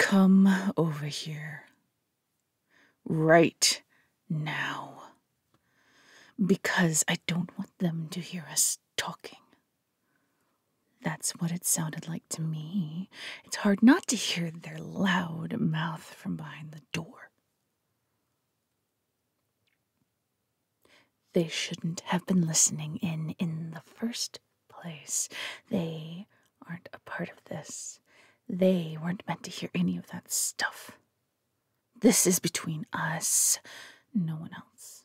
Come over here. Right now. Because I don't want them to hear us talking. That's what it sounded like to me. It's hard not to hear their loud mouth from behind the door. They shouldn't have been listening in the first place. They aren't a part of this. They weren't meant to hear any of that stuff. This is between us, no one else.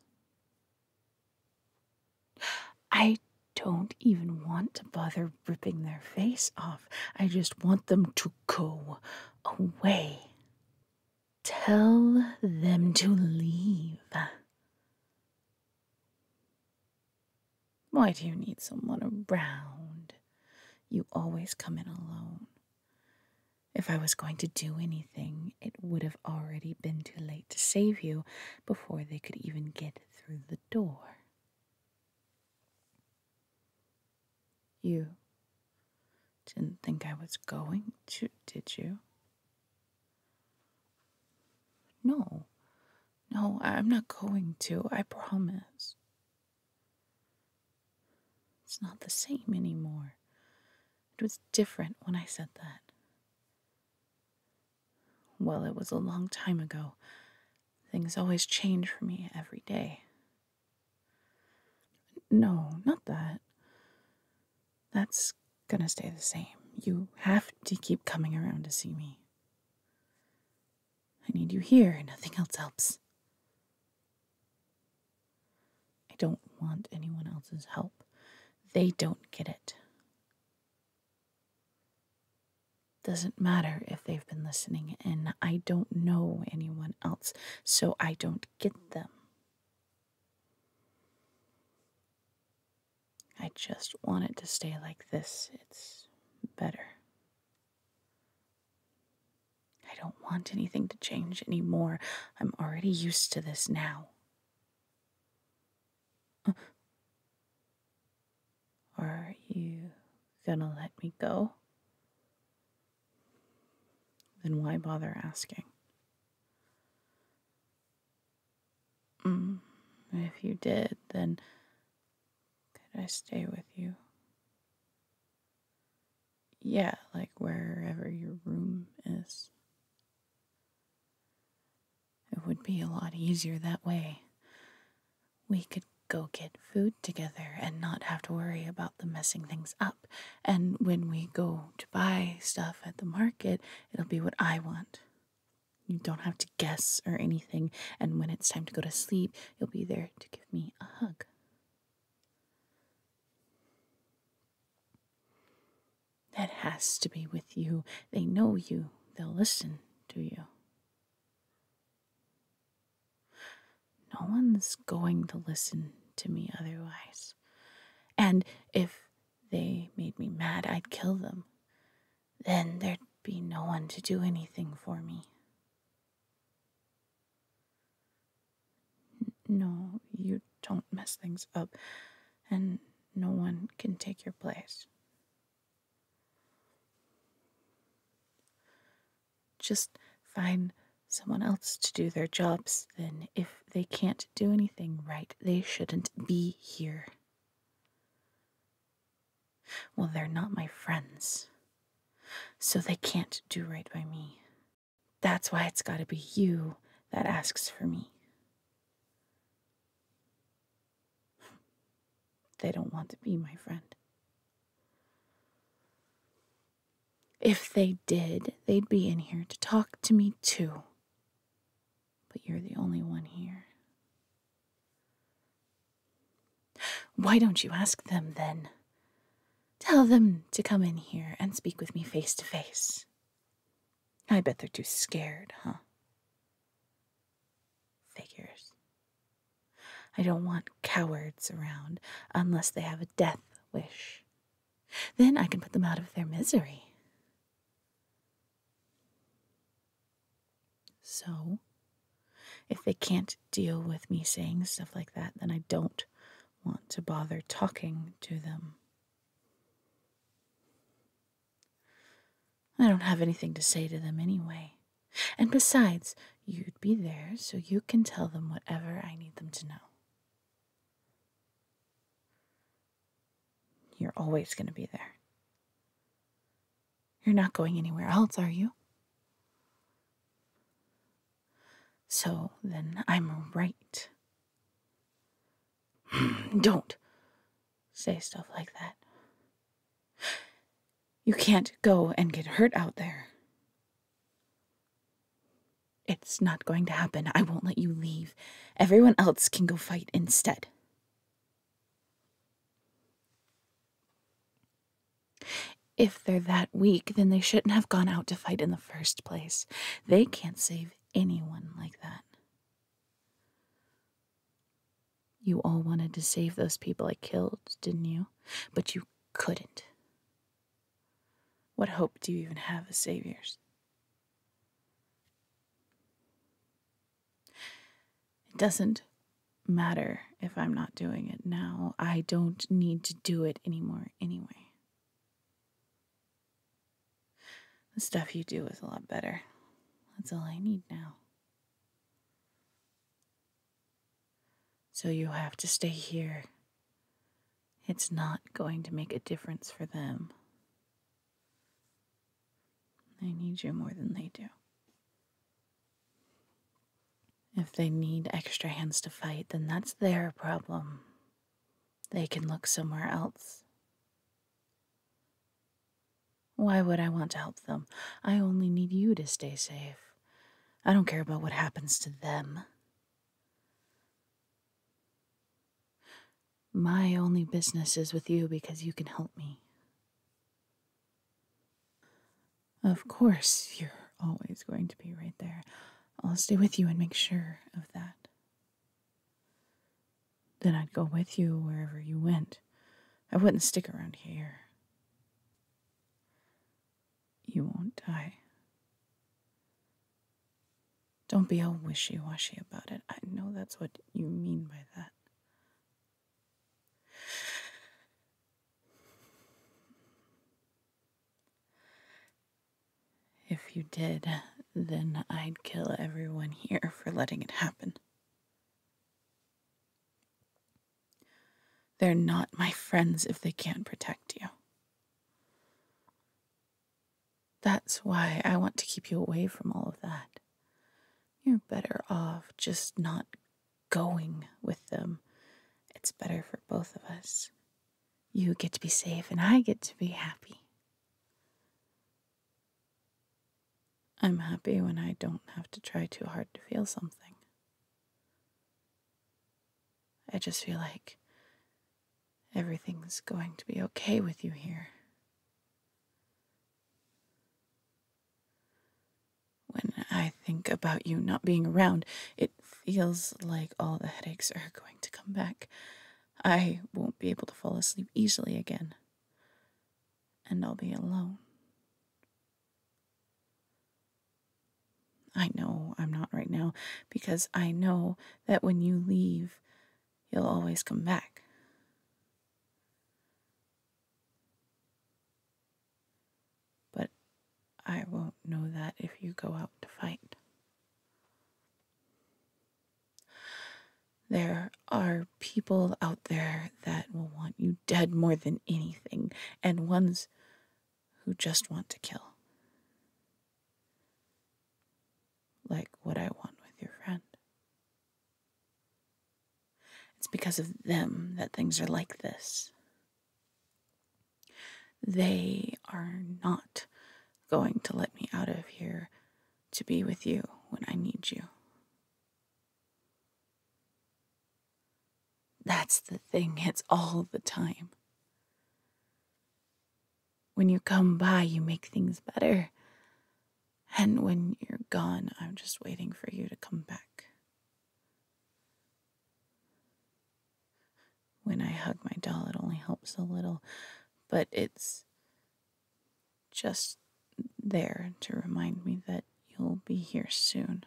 I don't even want to bother ripping their face off. I just want them to go away. Tell them to leave. Why do you need someone around? You always come in alone. If I was going to do anything, it would have already been too late to save you before they could even get through the door. You didn't think I was going to, did you? No, I'm not going to, I promise. It's not the same anymore. It was different when I said that. Well, it was a long time ago. Things always change for me every day. No, not that. That's gonna stay the same. You have to keep coming around to see me. I need you here, nothing else helps. I don't want anyone else's help. They don't get it. Doesn't matter if they've been listening in. I don't know anyone else, so I don't get them. I just want it to stay like this. It's better. I don't want anything to change anymore. I'm already used to this now. Are you gonna let me go? Then why bother asking? If you did, then could I stay with you? Yeah, like wherever your room is. It would be a lot easier that way. We could go get food together and not have to worry about them messing things up. And when we go to buy stuff at the market, it'll be what I want. You don't have to guess or anything, and when it's time to go to sleep, you'll be there to give me a hug. That has to be with you. They know you. They'll listen to you. No one's going to listen to me otherwise. And if they made me mad, I'd kill them. Then there'd be no one to do anything for me. No, you don't mess things up, and no one can take your place. Just find someone else to do their jobs, then. If they can't do anything right, they shouldn't be here. Well, they're not my friends, so they can't do right by me. That's why it's gotta be you that asks for me. They don't want to be my friend. If they did, they'd be in here to talk to me too. But you're the only one here. Why don't you ask them then? Tell them to come in here and speak with me face to face. I bet they're too scared, huh? Figures. I don't want cowards around unless they have a death wish. Then I can put them out of their misery. So, if they can't deal with me saying stuff like that, then I don't want to bother talking to them. I don't have anything to say to them anyway. And besides, you'd be there so you can tell them whatever I need them to know. You're always going to be there. You're not going anywhere else, are you? So then I'm right. Don't say stuff like that. You can't go and get hurt out there. It's not going to happen. I won't let you leave. Everyone else can go fight instead. If they're that weak, then they shouldn't have gone out to fight in the first place. They can't save anyone like that. You all wanted to save those people I killed, didn't you? But you couldn't. What hope do you even have as saviors? It doesn't matter if I'm not doing it now. I don't need to do it anymore anyway. The stuff you do is a lot better. That's all I need now. So you have to stay here. It's not going to make a difference for them. They need you more than they do. If they need extra hands to fight, then that's their problem. They can look somewhere else. Why would I want to help them? I only need you to stay safe. I don't care about what happens to them. My only business is with you because you can help me. Of course, you're always going to be right there. I'll stay with you and make sure of that. Then I'd go with you wherever you went. I wouldn't stick around here. You won't die. Don't be all wishy-washy about it. I know that's what you mean by that. If you did, then I'd kill everyone here for letting it happen. They're not my friends if they can't protect you. That's why I want to keep you away from all of that. You're better off just not going with them. It's better for both of us. You get to be safe and I get to be happy. I'm happy when I don't have to try too hard to feel something. I just feel like everything's going to be okay with you here. When I think about you not being around, it feels like all the headaches are going to come back. I won't be able to fall asleep easily again. And I'll be alone. I know I'm not right now, because I know that when you leave, you'll always come back. But I won't know that if you go out to fight. There are people out there that will want you dead more than anything, and ones who just want to kill. Like what I want with your friend. It's because of them that things are like this. They are not going to let me out of here to be with you when I need you. That's the thing, it's all the time. When you come by, you make things better. And when you're gone, I'm just waiting for you to come back. When I hug my doll, it only helps a little, but it's just there to remind me that you'll be here soon.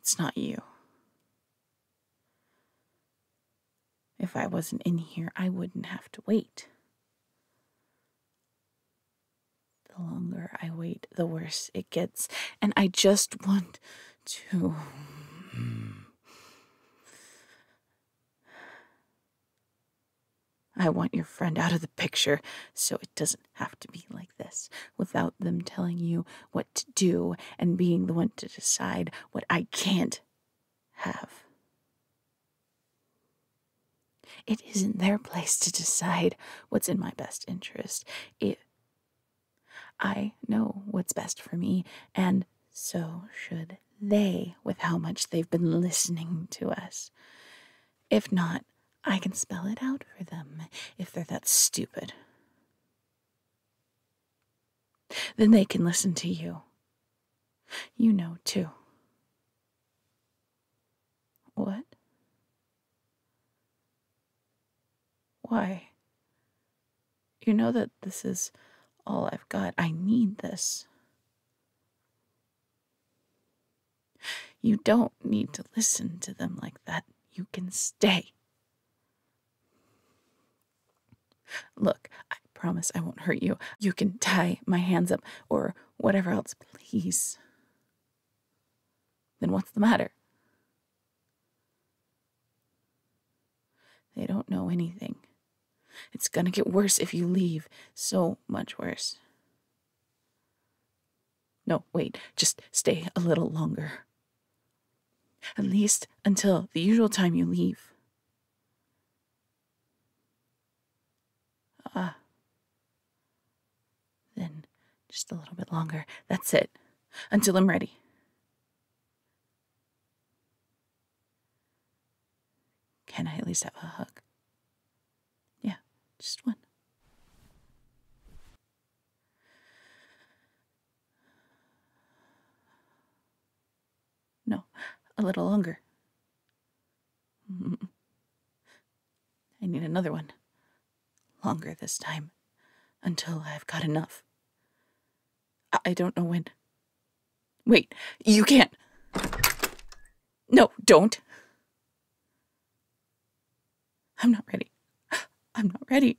It's not you. If I wasn't in here, I wouldn't have to wait. The longer I wait, the worse it gets. And I just want to... I want your friend out of the picture so it doesn't have to be like this, without them telling you what to do and being the one to decide what I can't have. It isn't their place to decide what's in my best interest. I know what's best for me, and so should they, with how much they've been listening to us. If not, I can spell it out for them if they're that stupid. Then they can listen to you. You know, too. What? Why? You know that this is all I've got. I need this. You don't need to listen to them like that. You can stay. Look, I promise I won't hurt you. You can tie my hands up or whatever else, please. Then what's the matter? They don't know anything. It's gonna get worse if you leave. So much worse. No, wait, just stay a little longer. At least until the usual time you leave. Then just a little bit longer. That's it. Until I'm ready. Can I at least have a hug? Yeah, just one. No, a little longer. I need another one. Longer this time. Until I've got enough. I don't know when. Wait, you can't. No, don't. I'm not ready. I'm not ready.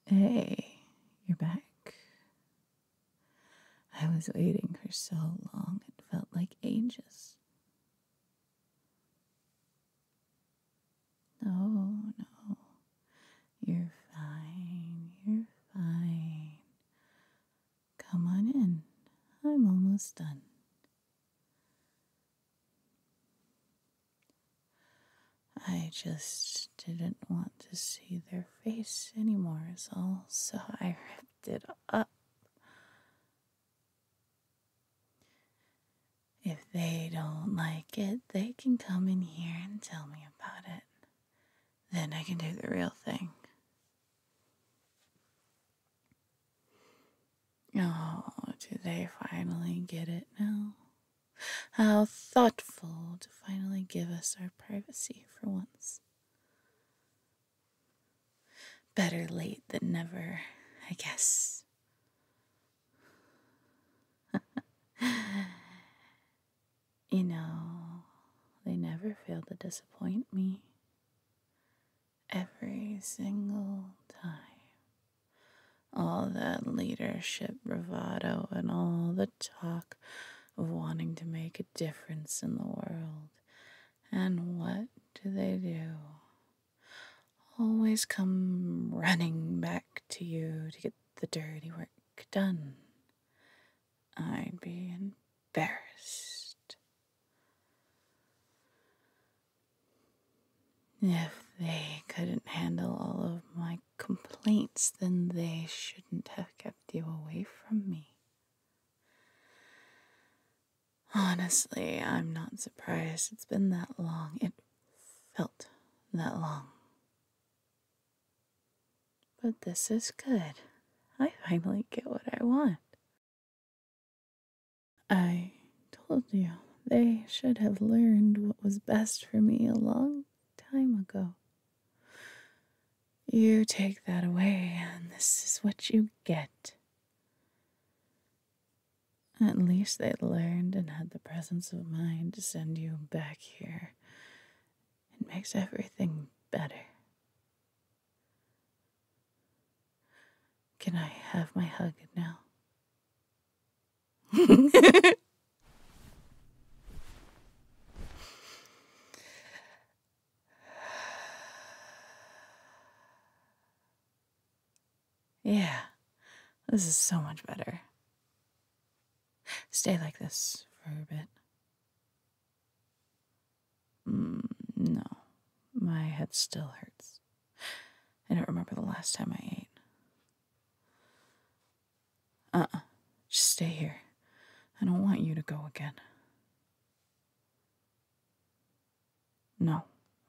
Hey, you're back. I was waiting for so long, it felt like ages. No, you're fine, you're fine. Come on in, I'm almost done. I just didn't want to see their face anymore is all, so I ripped it up. If they don't like it, they can come in here and tell me about it. Then I can do the real thing. Oh, do they finally get it now? How thoughtful to finally give us our privacy for once. Better late than never, I guess. You know, they never fail to disappoint me. Every single time. All that leadership bravado and all the talk of wanting to make a difference in the world. And what do? Always come running back to you to get the dirty work done. I'd be embarrassed. If they couldn't handle all of my complaints, then they shouldn't have kept you away from me. Honestly, I'm not surprised it's been that long. It felt that long. But this is good. I finally get what I want. I told you, they should have learned what was best for me a long time ago. You take that away, and this is what you get. At least they learned and had the presence of mind to send you back here. It makes everything better. Can I have my hug now? Yeah, this is so much better. Stay like this for a bit. No, my head still hurts. I don't remember the last time I ate. Just stay here. I don't want you to go again. No,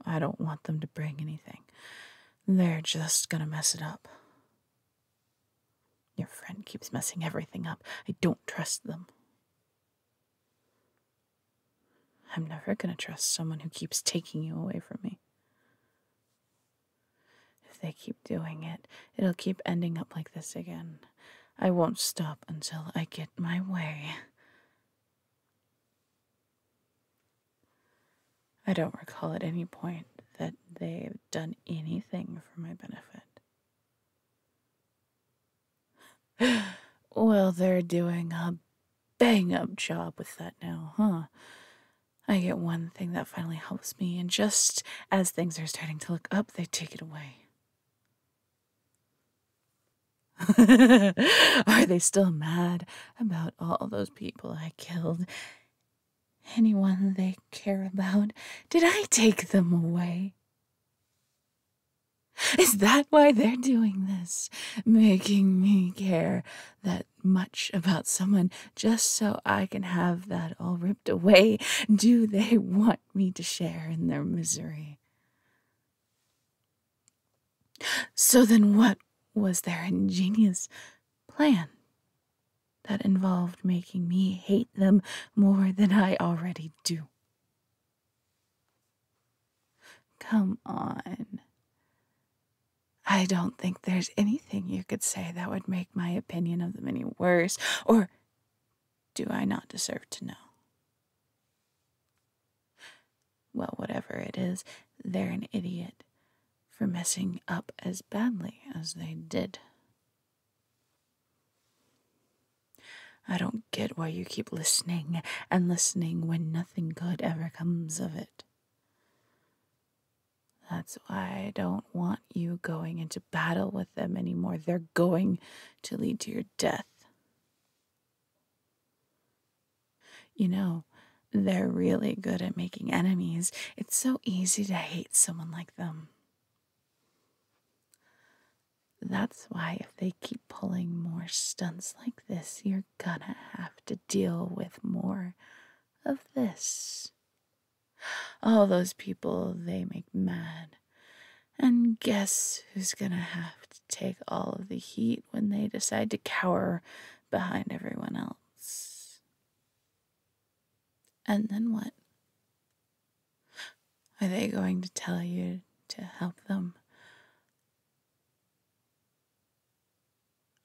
I don't want them to bring anything. They're just gonna mess it up. Your friend keeps messing everything up. I don't trust them. I'm never gonna trust someone who keeps taking you away from me. If they keep doing it, it'll keep ending up like this again. I won't stop until I get my way. I don't recall at any point that they've done anything for my benefit. Well, they're doing a bang-up job with that now, huh? I get one thing that finally helps me, and just as things are starting to look up, they take it away. Are they still mad about all those people I killed? Anyone they care about? Did I take them away? Is that why they're doing this? Making me care that much about someone just so I can have that all ripped away? Do they want me to share in their misery? So then what was their ingenious plan that involved making me hate them more than I already do? Come on. I don't think there's anything you could say that would make my opinion of them any worse, or do I not deserve to know? Well, whatever it is, they're an idiot for messing up as badly as they did. I don't get why you keep listening and listening when nothing good ever comes of it. That's why I don't want you going into battle with them anymore. They're going to lead to your death. You know, they're really good at making enemies. It's so easy to hate someone like them. That's why if they keep pulling more stunts like this, you're gonna have to deal with more of this. All those people they make mad. And guess who's gonna have to take all of the heat when they decide to cower behind everyone else? And then what? Are they going to tell you to help them?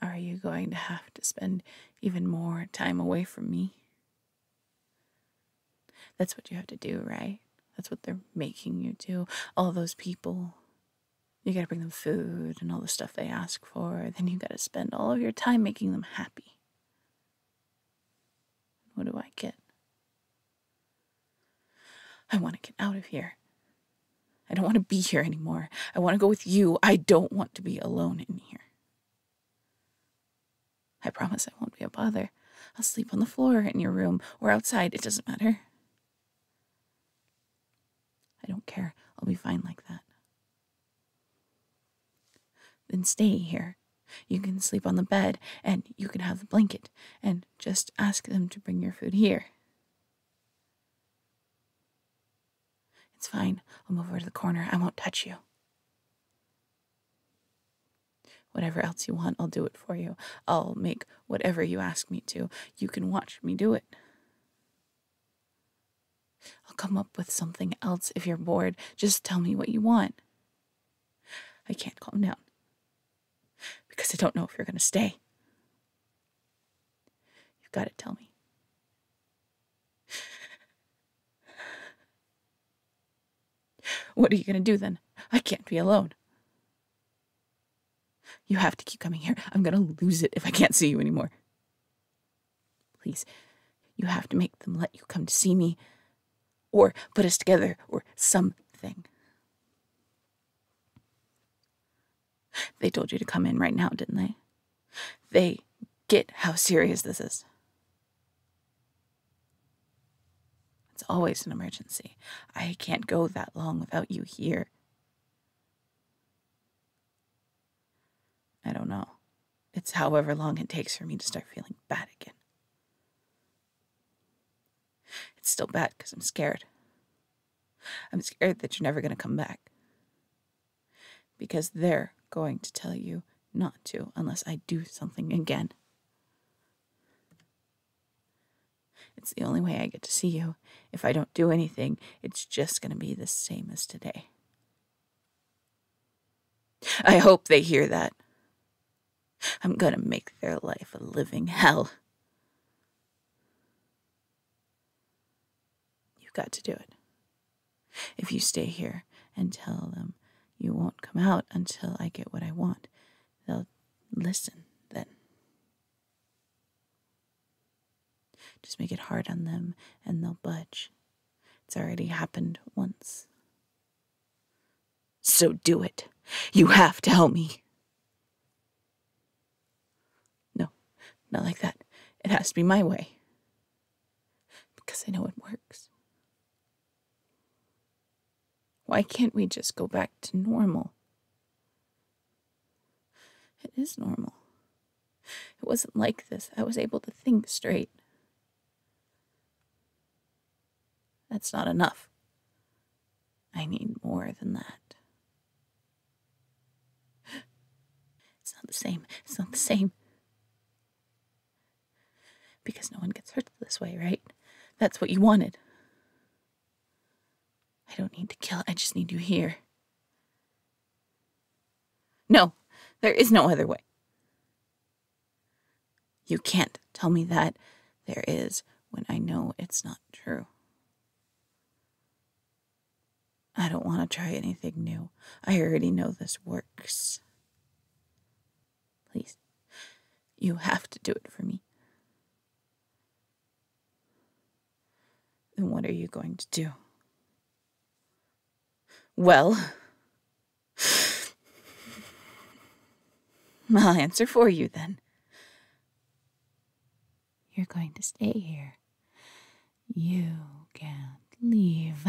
Are you going to have to spend even more time away from me? That's what you have to do, right? That's what they're making you do. All those people. You gotta bring them food and all the stuff they ask for. Then you gotta spend all of your time making them happy. What do I get? I want to get out of here. I don't want to be here anymore. I want to go with you. I don't want to be alone in here. I promise I won't be a bother. I'll sleep on the floor in your room or outside. It doesn't matter. I don't care. I'll be fine like that. Then stay here. You can sleep on the bed, and you can have the blanket, and just ask them to bring your food here. It's fine. I'll move over to the corner. I won't touch you. Whatever else you want, I'll do it for you. I'll make whatever you ask me to. You can watch me do it. I'll come up with something else if you're bored. Just tell me what you want. I can't calm down because I don't know if you're going to stay. You've got to tell me. What are you going to do then? I can't be alone. You have to keep coming here. I'm going to lose it if I can't see you anymore. Please, you have to make them let you come to see me, or put us together, or something. They told you to come in right now, didn't they? They get how serious this is. It's always an emergency. I can't go that long without you here. I don't know. It's however long it takes for me to start feeling bad again. It's still bad because I'm scared. I'm scared that you're never going to come back. Because they're going to tell you not to unless I do something again. It's the only way I get to see you. If I don't do anything, it's just going to be the same as today. I hope they hear that. I'm going to make their life a living hell. You've got to do it. If you stay here and tell them you won't come out until I get what I want, they'll listen then. Just make it hard on them and they'll budge. It's already happened once. So do it. You have to help me. No, not like that. It has to be my way. Because I know it works. Why can't we just go back to normal? It is normal. It wasn't like this. I was able to think straight. That's not enough. I need more than that. It's not the same. It's not the same. Because no one gets hurt this way, right? That's what you wanted. I don't need to kill. I just need you here. No, there is no other way. You can't tell me that there is when I know it's not true. I don't want to try anything new. I already know this works. Please, you have to do it for me. Then what are you going to do? Well, I'll answer for you then. You're going to stay here. You can't leave.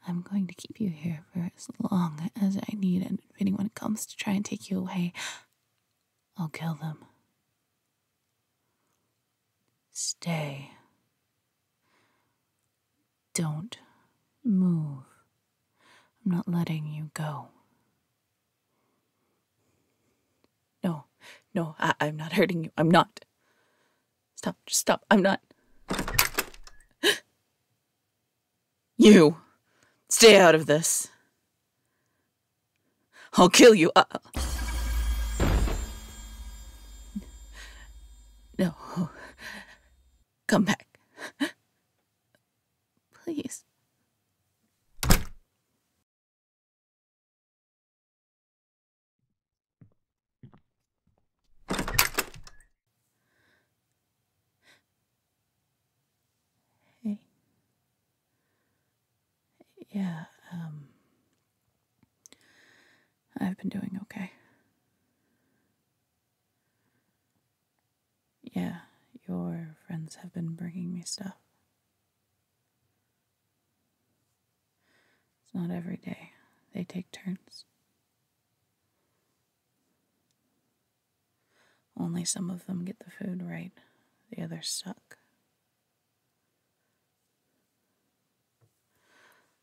I'm going to keep you here for as long as I need, and if anyone comes to try and take you away, I'll kill them. Stay. Don't move. I'm not letting you go. No, I'm not hurting you. I'm not. Stop, just stop. I'm not. You, stay out of this. I'll kill you. No. Come back. Please. Hey. Yeah, I've been doing okay. Yeah, your friends have been bringing me stuff. It's not every day. They take turns. Only some of them get the food right. The others suck.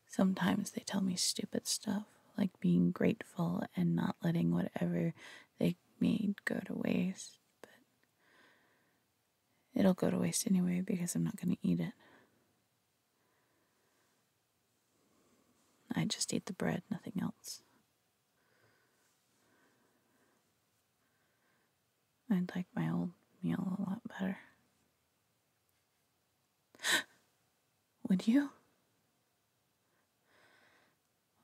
Sometimes they tell me stupid stuff, like being grateful and not letting whatever they made go to waste. But it'll go to waste anyway because I'm not going to eat it. I just eat the bread, nothing else. I'd like my old meal a lot better. Would you?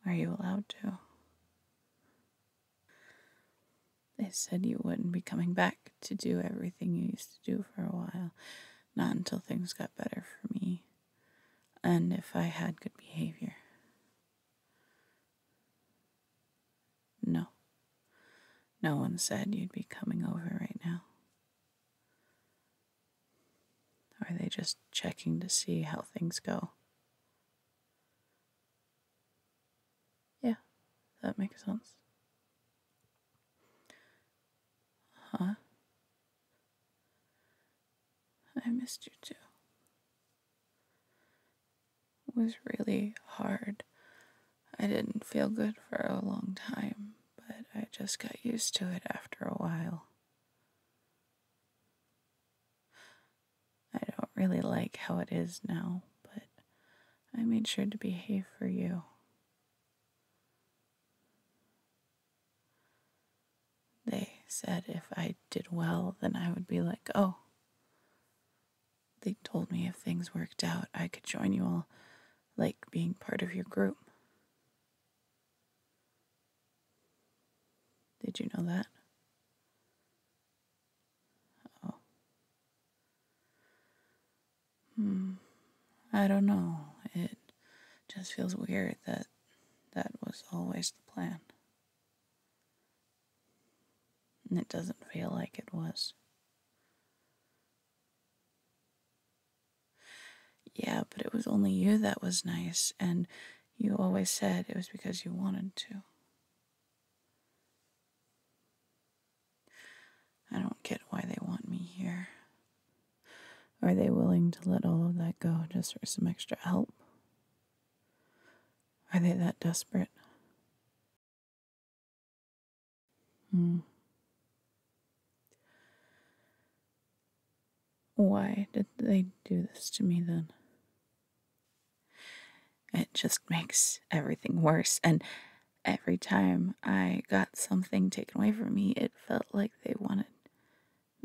Are you allowed to? They said you wouldn't be coming back to do everything you used to do for a while. Not until things got better for me. And if I had good behavior. No. No one said you'd be coming over right now. Are they just checking to see how things go? Yeah, that makes sense. Huh? I missed you too. It was really hard. I didn't feel good for a long time, but I just got used to it after a while. I don't really like how it is now, but I made sure to behave for you. They said if I did well, then I would be like, oh. They told me if things worked out, I could join you all, like being part of your group. Did you know that? Oh. I don't know. It just feels weird that that was always the plan. And it doesn't feel like it was. Yeah, but it was only you that was nice, and you always said it was because you wanted to. I don't get why they want me here. Are they willing to let all of that go just for some extra help? Are they that desperate? Why did they do this to me then? It just makes everything worse, and every time I got something taken away from me, it felt like they wanted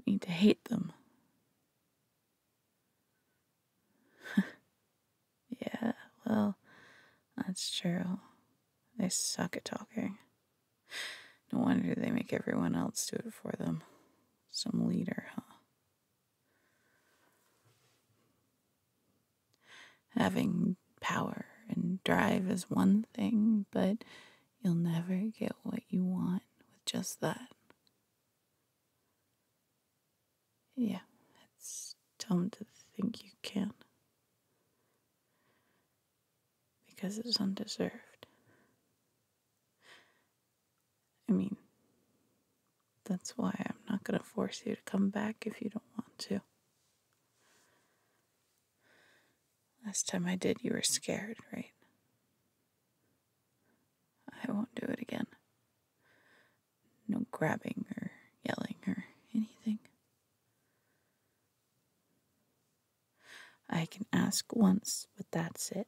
me to hate them. Yeah, well, that's true. They suck at talking. No wonder they make everyone else do it for them. Some leader, huh? Having power and drive is one thing, but you'll never get what you want with just that. Yeah, it's dumb to think you can. Because it's undeserved. I mean, that's why I'm not going to force you to come back if you don't want to. Last time I did, you were scared, right? I won't do it again. No grabbing or yelling or anything. I can ask once, but that's it.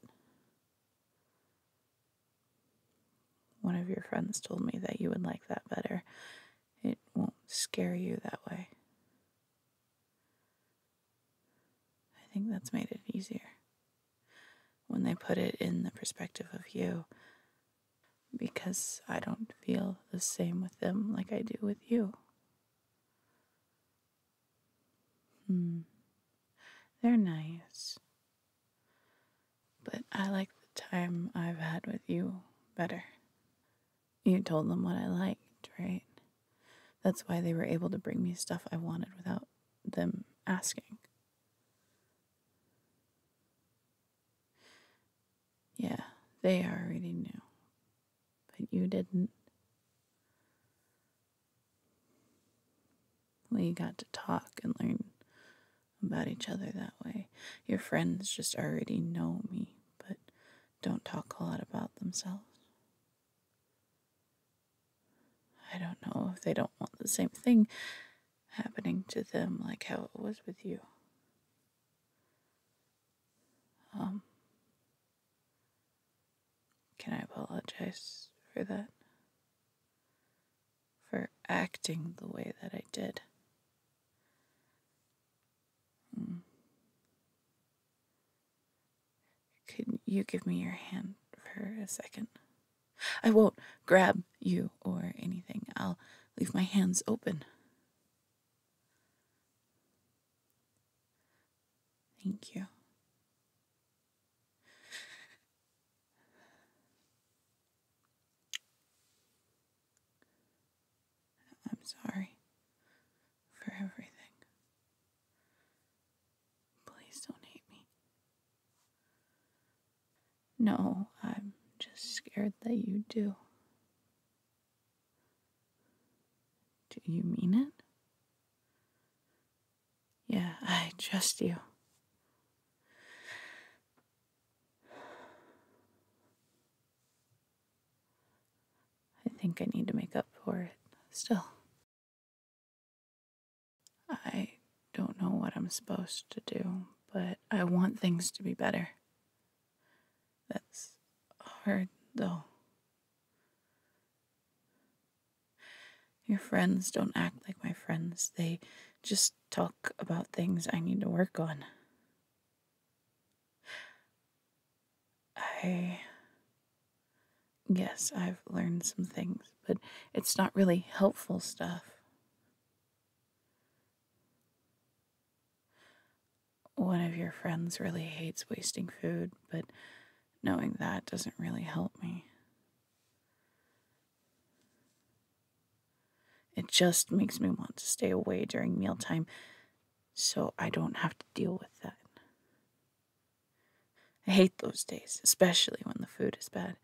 One of your friends told me that you would like that better. It won't scare you that way. I think that's made it easier. When they put it in the perspective of you. Because I don't feel the same with them like I do with you. They're nice. But I like the time I've had with you better. You told them what I liked, right? That's why they were able to bring me stuff I wanted without them asking. Yeah, they already knew. But you didn't. We got to talk and learn about each other that way. Your friends just already know me, but don't talk a lot about themselves. I don't know if they don't want the same thing happening to them like how it was with you. Can I apologize for that? For acting the way that I did? you give me your hand for a second? I won't grab you or anything. I'll leave my hands open. Thank you. I'm sorry for everything. Please don't hate me. No, I'm just scared that you do. Do you mean it? Yeah, I trust you. I think I need to make up for it. Still, I don't know what I'm supposed to do, but I want things to be better. That's hard, though. Your friends don't act like my friends. They just talk about things I need to work on. Yes, I've learned some things, but it's not really helpful stuff. One of your friends really hates wasting food, but knowing that doesn't really help me. It just makes me want to stay away during mealtime so I don't have to deal with that. I hate those days, especially when the food is bad.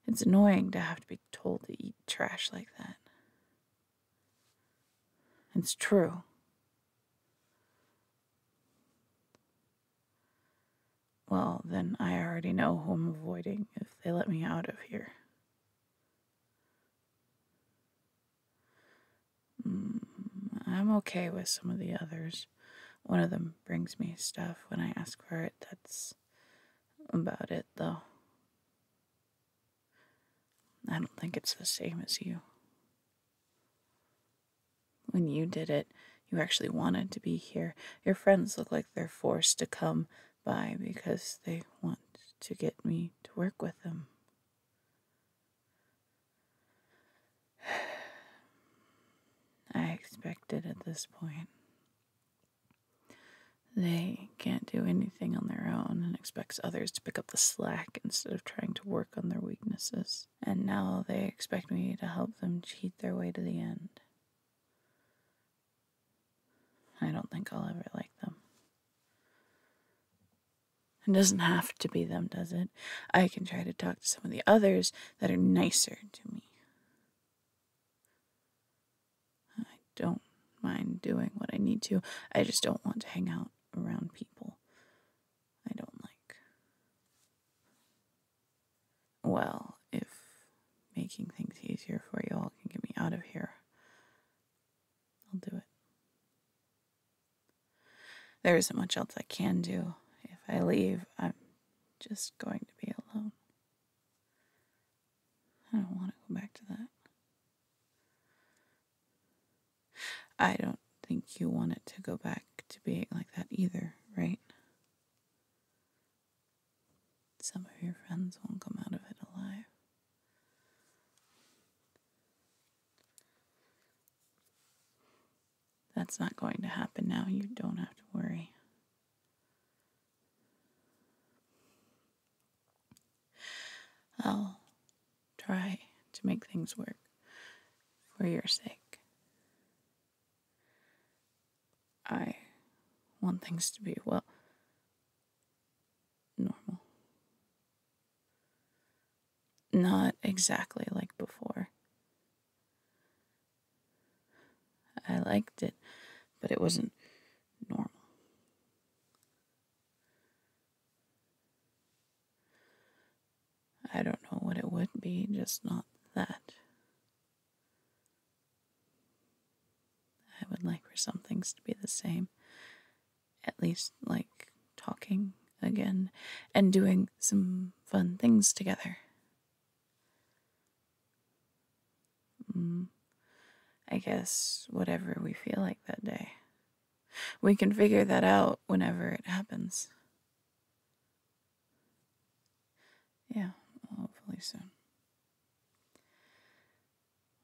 It's annoying to have to be told to eat trash like that. It's true. Well, then I already know who I'm avoiding if they let me out of here. I'm okay with some of the others. One of them brings me stuff when I ask for it. That's about it, though. I don't think it's the same as you. When you did it, you actually wanted to be here. Your friends look like they're forced to come by because they want to get me to work with them. I expect it at this point. They can't do anything on their own and expects others to pick up the slack instead of trying to work on their weaknesses. And now they expect me to help them cheat their way to the end. I don't think I'll ever like them. It doesn't have to be them, does it? I can try to talk to some of the others that are nicer to me. I don't mind doing what I need to. I just don't want to hang out around people I don't like. Well, if making things easier for you all can get me out of here, I'll do it. There isn't much else I can do. If I leave, I'm just going to be alone. I don't want to go back to that. I don't think you want it to go back to being like that either, right? Some of your friends won't come out of it alive. That's not going to happen now. You don't have to worry. I'll try to make things work for your sake. I want things to be, well, normal. Not exactly like before. I liked it, but it wasn't normal. I don't know what it would be, just not that. I would like for some things to be the same. At least like talking again and doing some fun things together. I guess whatever we feel like that day. We can figure that out whenever it happens. Yeah, hopefully soon.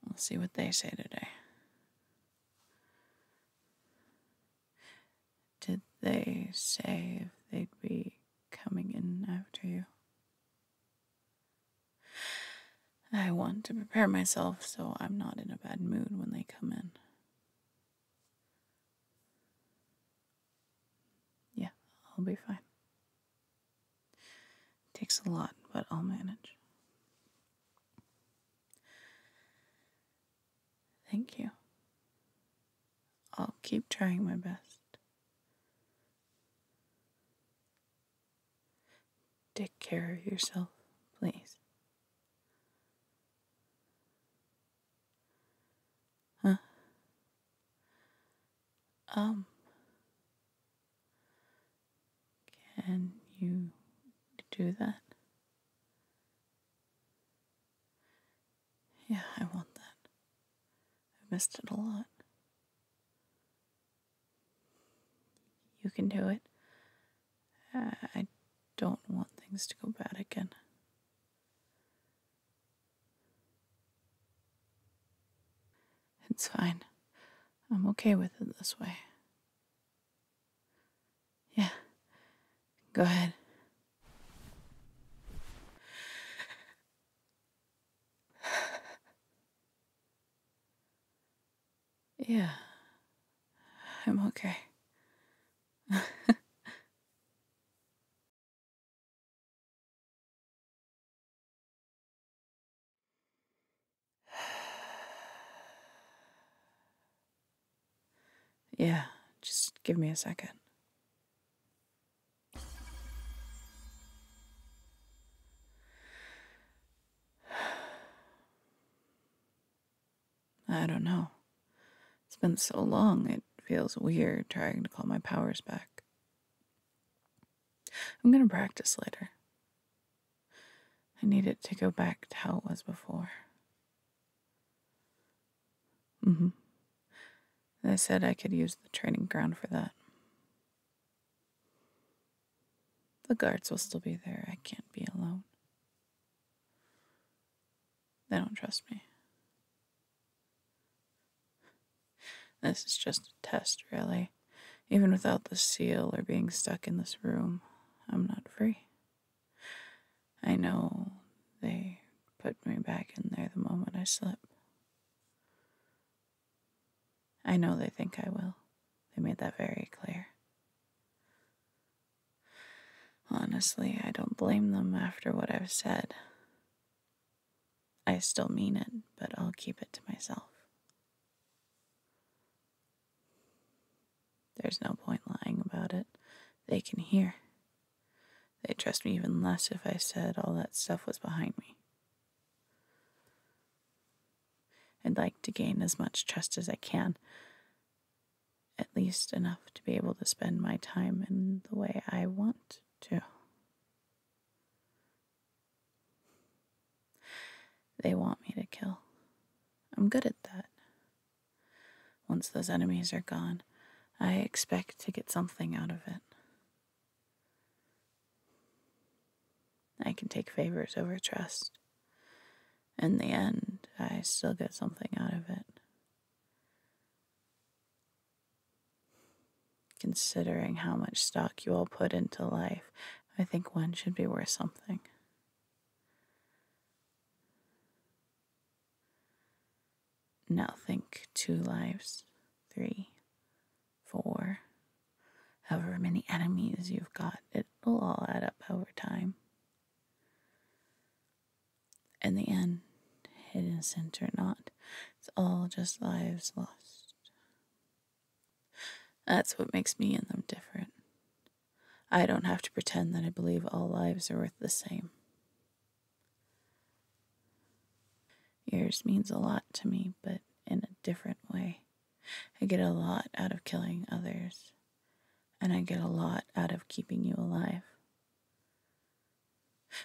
We'll see what they say today. Did they say if they'd be coming in after you? I want to prepare myself so I'm not in a bad mood when they come in. Yeah, I'll be fine. It takes a lot, but I'll manage. Thank you. I'll keep trying my best. Take care of yourself, please. Huh? Can you do that? Yeah, I want that. I missed it a lot. You can do it. I don't want things to go bad again. It's fine. I'm okay with it this way. Yeah, go ahead. Yeah, I'm okay. Yeah, just give me a second. I don't know. It's been so long, it feels weird trying to call my powers back. I'm gonna practice later. I need it to go back to how it was before. They said I could use the training ground for that. The guards will still be there. I can't be alone. They don't trust me. This is just a test, really. Even without the seal or being stuck in this room, I'm not free. I know they put me back in there the moment I slip. I know they think I will. They made that very clear. Honestly, I don't blame them after what I've said. I still mean it, but I'll keep it to myself. There's no point lying about it. They can hear. They'd trust me even less if I said all that stuff was behind me. I'd like to gain as much trust as I can, at least enough to be able to spend my time in the way I want to. They want me to kill. I'm good at that. Once those enemies are gone, I expect to get something out of it. I can take favors over trust. In the end, I still get something out of it. Considering how much stock you all put into life, I think one should be worth something. Now think 2 lives, 3, 4, however many enemies you've got, it'll all add up over time. In the end, innocent or not, it's all just lives lost. That's what makes me and them different. I don't have to pretend that I believe all lives are worth the same. Yours means a lot to me, but in a different way. I get a lot out of killing others, and I get a lot out of keeping you alive.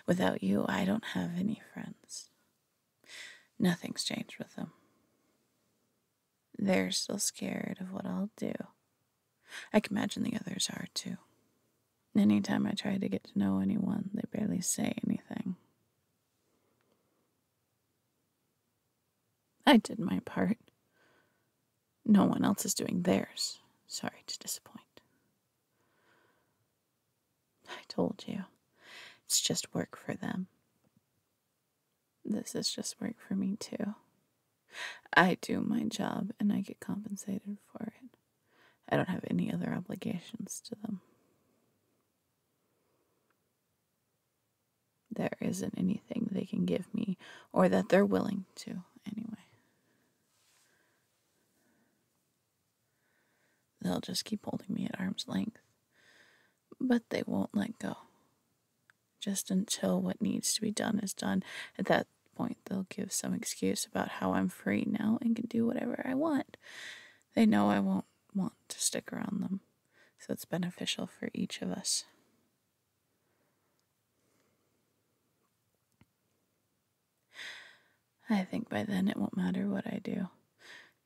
Without you, I don't have any friends. Nothing's changed with them. They're still scared of what I'll do. I can imagine the others are too. Anytime I try to get to know anyone, they barely say anything. I did my part. No one else is doing theirs. Sorry to disappoint. I told you. It's just work for them. This is just work for me, too. I do my job and I get compensated for it. I don't have any other obligations to them. There isn't anything they can give me or that they're willing to, anyway. They'll just keep holding me at arm's length. But they won't let go. Just until what needs to be done is done. At that point, they'll give some excuse about how I'm free now and can do whatever I want. They know I won't want to stick around them, so it's beneficial for each of us. I think by then it won't matter what I do,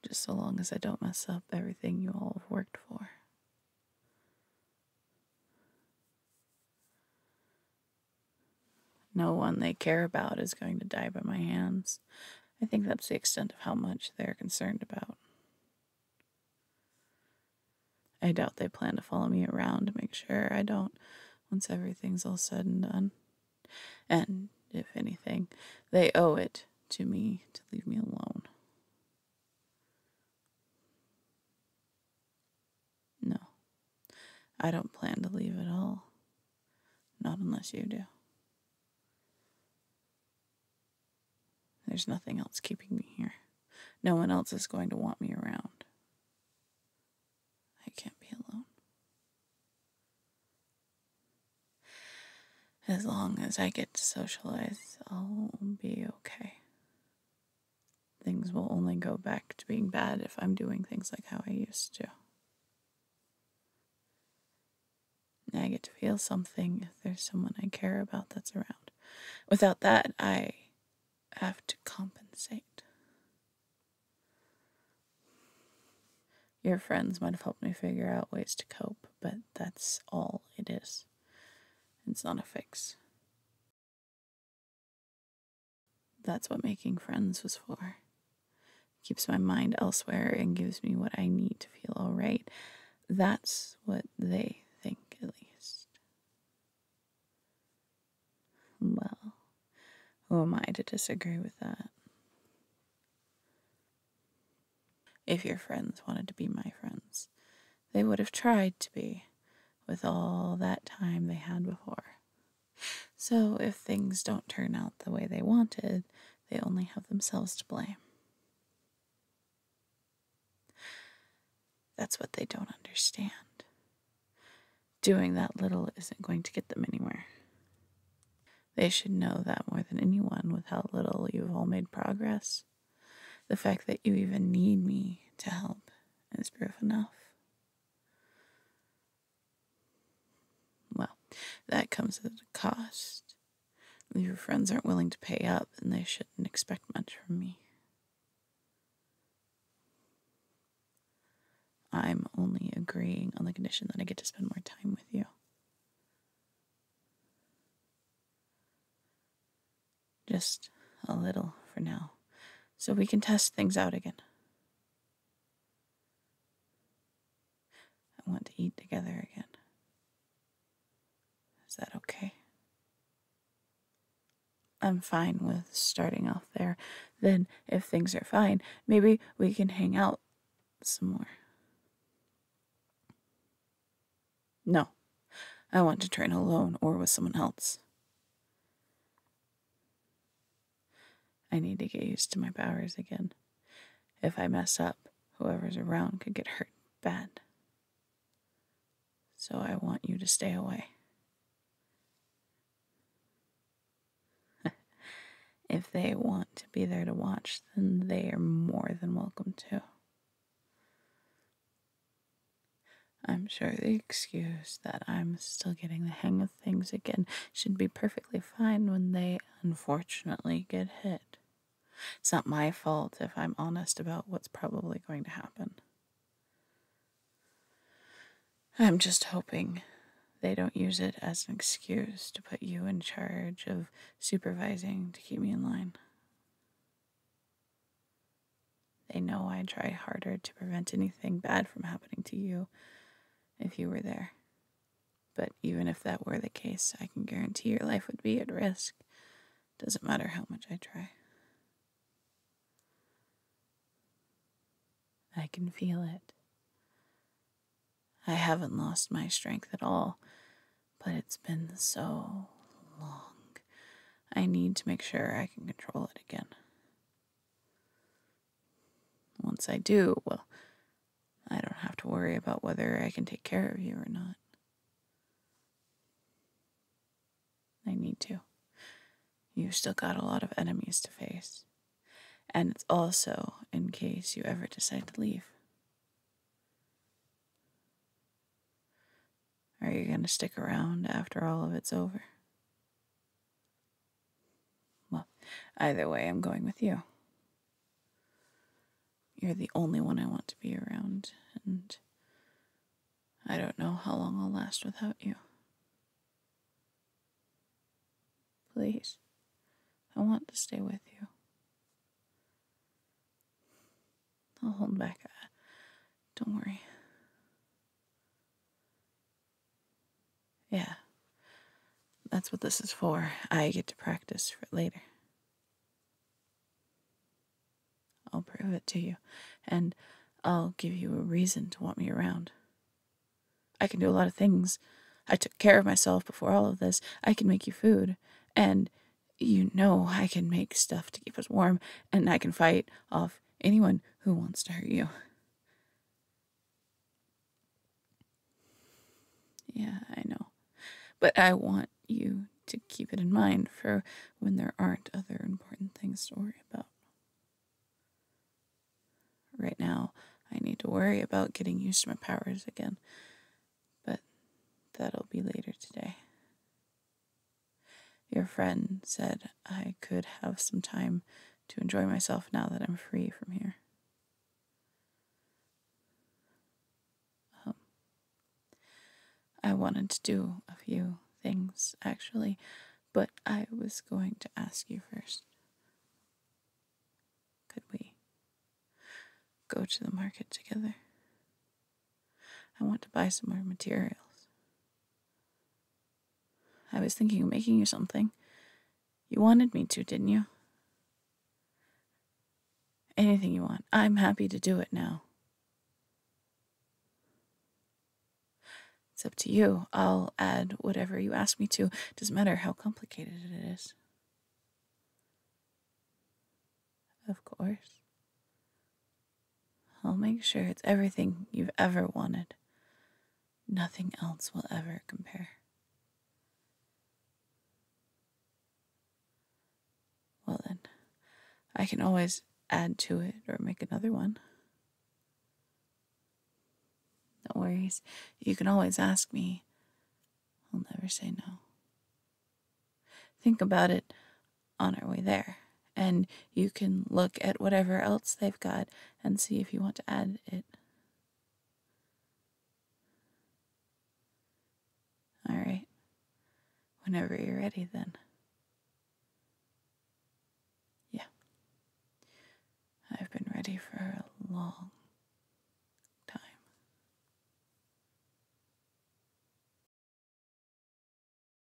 just so long as I don't mess up everything you all have worked for. No one they care about is going to die by my hands. I think that's the extent of how much they're concerned about. I doubt they plan to follow me around to make sure I don't once everything's all said and done. And, if anything, they owe it to me to leave me alone. No, I don't plan to leave at all. Not unless you do. There's nothing else keeping me here. No one else is going to want me around. I can't be alone. As long as I get to socialize, I'll be okay. Things will only go back to being bad if I'm doing things like how I used to. I get to feel something if there's someone I care about that's around. Without that, I have to compensate. Your friends might have helped me figure out ways to cope, but that's all it is. It's not a fix. That's what making friends was for. It keeps my mind elsewhere and gives me what I need to feel all right. That's what they think, at least. Well, who am I to disagree with that? If your friends wanted to be my friends, they would have tried to be, with all that time they had before. So if things don't turn out the way they wanted, they only have themselves to blame. That's what they don't understand. Doing that little isn't going to get them anywhere. They should know that more than anyone with how little you've all made progress. The fact that you even need me to help is proof enough. Well, that comes at a cost. If your friends aren't willing to pay up, then they shouldn't expect much from me. I'm only agreeing on the condition that I get to spend more time with you. Just a little for now, so we can test things out again. I want to eat together again. Is that okay? I'm fine with starting off there. Then, if things are fine, maybe we can hang out some more. No, I want to train alone or with someone else. I need to get used to my powers again. If I mess up, whoever's around could get hurt bad. So I want you to stay away. If they want to be there to watch, then they are more than welcome to. I'm sure the excuse that I'm still getting the hang of things again should be perfectly fine when they unfortunately get hit. It's not my fault if I'm honest about what's probably going to happen. I'm just hoping they don't use it as an excuse to put you in charge of supervising to keep me in line. They know I'd try harder to prevent anything bad from happening to you if you were there. But even if that were the case, I can guarantee your life would be at risk. Doesn't matter how much I try. I can feel it. I haven't lost my strength at all, but it's been so long. I need to make sure I can control it again. Once I do, well, I don't have to worry about whether I can take care of you or not. I need to. You've still got a lot of enemies to face. And it's also in case you ever decide to leave. Are you going to stick around after all of it's over? Well, either way, I'm going with you. You're the only one I want to be around, and I don't know how long I'll last without you. Please, I want to stay with you. I'll hold back. Don't worry. Yeah, that's what this is for. I get to practice for it later. I'll prove it to you, and I'll give you a reason to want me around. I can do a lot of things. I took care of myself before all of this. I can make you food, and you know I can make stuff to keep us warm, and I can fight off anyone who wants to hurt you. Yeah, I know. But I want you to keep it in mind for when there aren't other important things to worry about. Right now, I need to worry about getting used to my powers again, but that'll be later today. Your friend said I could have some time to enjoy myself now that I'm free from here. I wanted to do a few things, actually, but I was going to ask you first. Could we go to the market together? I want to buy some more materials. I was thinking of making you something. You wanted me to, didn't you? Anything you want. I'm happy to do it now. It's up to you. I'll add whatever you ask me to. Doesn't matter how complicated it is. Of course. I'll make sure it's everything you've ever wanted. Nothing else will ever compare. Well then, I can always add to it or make another one. No worries. You can always ask me. I'll never say no. Think about it on our way there, and you can look at whatever else they've got and see if you want to add it. All right. Whenever you're ready, then. Yeah. I've been ready for a long